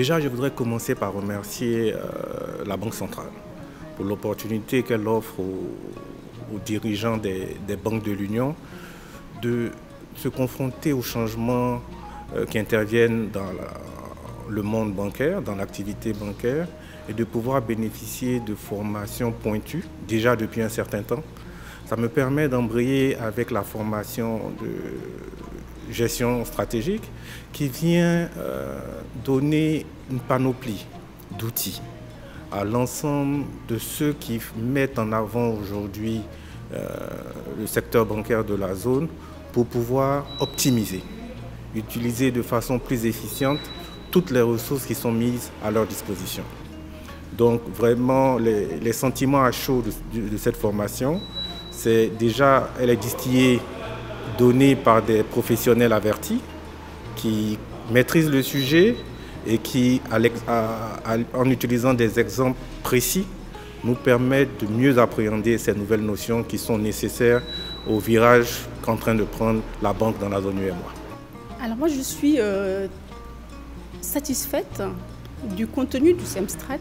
Déjà, je voudrais commencer par remercier la Banque centrale pour l'opportunité qu'elle offre aux dirigeants des banques de l'Union de se confronter aux changements qui interviennent dans le monde bancaire, dans l'activité bancaire, et de pouvoir bénéficier de formations pointues, déjà depuis un certain temps. Ça me permet d'embrayer avec la formation de gestion stratégique qui vient donner une panoplie d'outils à l'ensemble de ceux qui mettent en avant aujourd'hui le secteur bancaire de la zone pour pouvoir optimiser, utiliser de façon plus efficiente toutes les ressources qui sont mises à leur disposition. Donc vraiment, les sentiments à chaud de cette formation, c'est déjà, elle est distillée, donnée par des professionnels avertis qui maîtrisent le sujet et qui, en utilisant des exemples précis, nous permettent de mieux appréhender ces nouvelles notions qui sont nécessaires au virage qu'est en train de prendre la banque dans la zone UEMOA. Alors moi, je suis satisfaite du contenu du CEMSTRAT,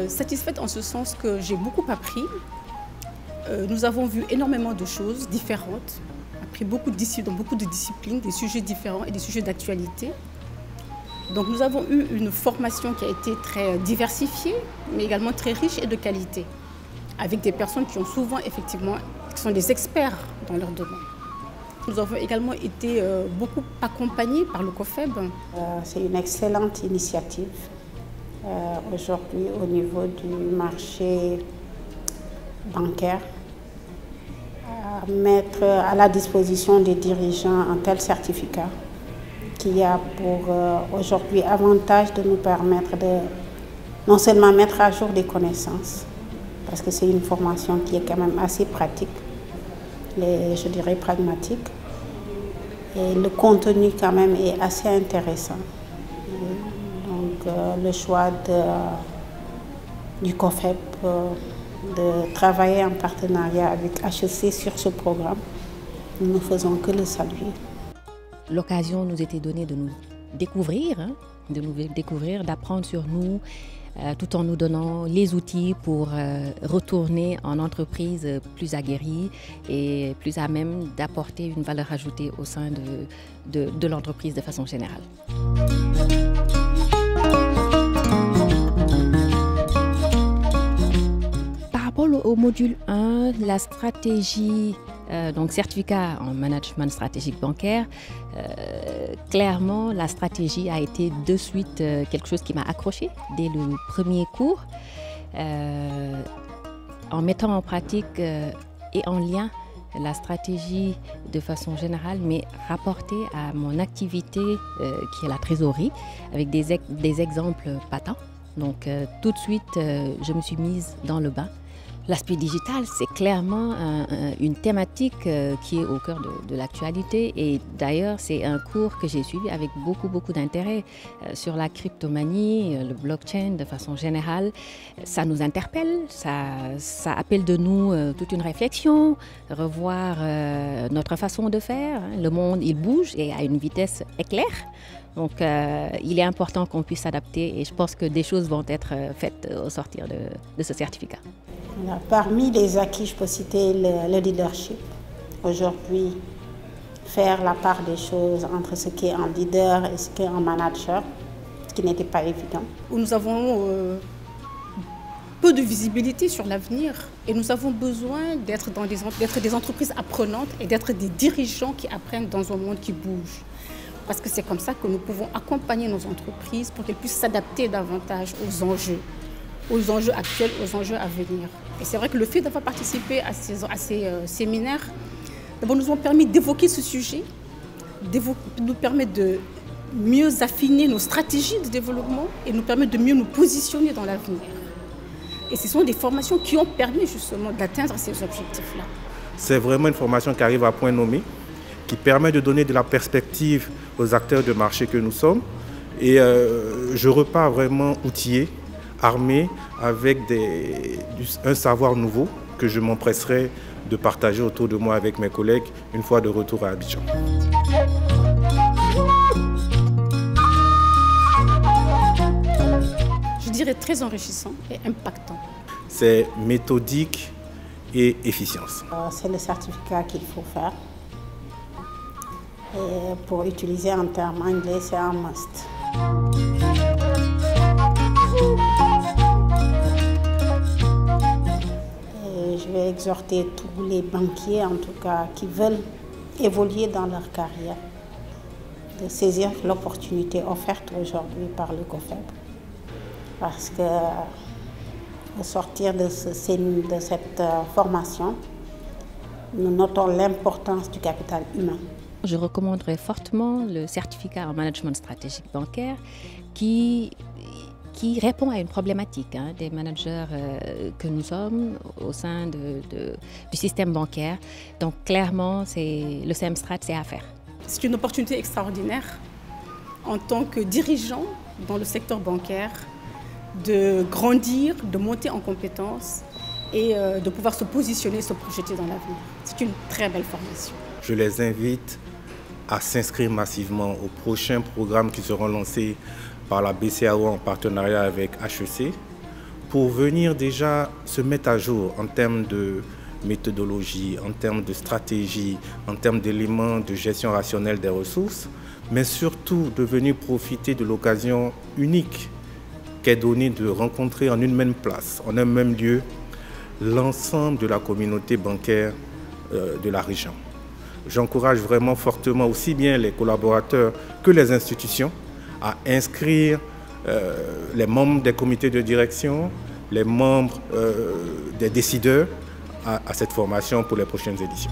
satisfaite en ce sens que j'ai beaucoup appris. Nous avons vu énormément de choses différentes, appris dans beaucoup de disciplines, des sujets différents et des sujets d'actualité. Donc nous avons eu une formation qui a été très diversifiée, mais également très riche et de qualité, avec des personnes qui ont souvent effectivement, qui sont des experts dans leur domaine. Nous avons également été beaucoup accompagnés par le COFEB. C'est une excellente initiative aujourd'hui au niveau du marché bancaire, mettre à la disposition des dirigeants un tel certificat qui a pour aujourd'hui avantage de nous permettre de non seulement mettre à jour des connaissances, parce que c'est une formation qui est quand même assez pratique, je dirais pragmatique, et le contenu quand même est assez intéressant. Donc le choix du COFEB de travailler en partenariat avec HEC sur ce programme, nous ne faisons que le saluer. L'occasion nous était donnée de nous découvrir, d'apprendre sur nous, tout en nous donnant les outils pour retourner en entreprise plus aguerrie et plus à même d'apporter une valeur ajoutée au sein de l'entreprise de façon générale. Par rapport au module 1, la stratégie, donc certificat en management stratégique bancaire, clairement la stratégie a été de suite quelque chose qui m'a accroché dès le premier cours, en mettant en pratique et en lien la stratégie de façon générale, mais rapportée à mon activité qui est la trésorerie, avec des exemples patents. Donc tout de suite, je me suis mise dans le bain. L'aspect digital, c'est clairement une thématique qui est au cœur de l'actualité, et d'ailleurs c'est un cours que j'ai suivi avec beaucoup d'intérêt sur la cryptomanie, le blockchain de façon générale. Ça nous interpelle, ça appelle de nous toute une réflexion, revoir notre façon de faire. Le monde il bouge et à une vitesse éclair. Donc il est important qu'on puisse s'adapter, et je pense que des choses vont être faites au sortir de ce certificat. Parmi les acquis, je peux citer le leadership. Aujourd'hui, faire la part des choses entre ce qui est un leader et ce qui est un manager, ce qui n'était pas évident. Nous avons peu de visibilité sur l'avenir, et nous avons besoin d'être des entreprises apprenantes et d'être des dirigeants qui apprennent dans un monde qui bouge. Parce que c'est comme ça que nous pouvons accompagner nos entreprises pour qu'elles puissent s'adapter davantage aux enjeux actuels, aux enjeux à venir. Et c'est vrai que le fait d'avoir participé à ces séminaires, nous ont permis d'évoquer ce sujet, nous permet de mieux affiner nos stratégies de développement et nous permet de mieux nous positionner dans l'avenir. Et ce sont des formations qui ont permis justement d'atteindre ces objectifs-là. C'est vraiment une formation qui arrive à point nommé, qui permet de donner de la perspective aux acteurs de marché que nous sommes. Et je repars vraiment outillé, armé, avec un savoir nouveau que je m'empresserai de partager autour de moi avec mes collègues une fois de retour à Abidjan. dirais, très enrichissant et impactant. C'est méthodique et efficience. C'est le certificat qu'il faut faire. Et pour utiliser un terme anglais, c'est un must. Et je vais exhorter tous les banquiers, en tout cas, qui veulent évoluer dans leur carrière, de saisir l'opportunité offerte aujourd'hui par le COFEB. Parce que au sortir de cette formation, nous notons l'importance du capital humain. Je recommanderais fortement le certificat en management stratégique bancaire qui répond à une problématique des managers que nous sommes au sein du système bancaire. Donc clairement, le CEMSTRAT, c'est à faire. C'est une opportunité extraordinaire en tant que dirigeant dans le secteur bancaire de grandir, de monter en compétences et de pouvoir se positionner, se projeter dans l'avenir. C'est une très belle formation. Je les invite à s'inscrire massivement aux prochains programmes qui seront lancés par la BCEAO en partenariat avec HEC pour venir déjà se mettre à jour en termes de méthodologie, en termes de stratégie, en termes d'éléments de gestion rationnelle des ressources, mais surtout de venir profiter de l'occasion unique qu'est donnée de rencontrer en une même place, en un même lieu, l'ensemble de la communauté bancaire de la région. J'encourage vraiment fortement aussi bien les collaborateurs que les institutions à inscrire les membres des comités de direction, les membres des décideurs à cette formation pour les prochaines éditions.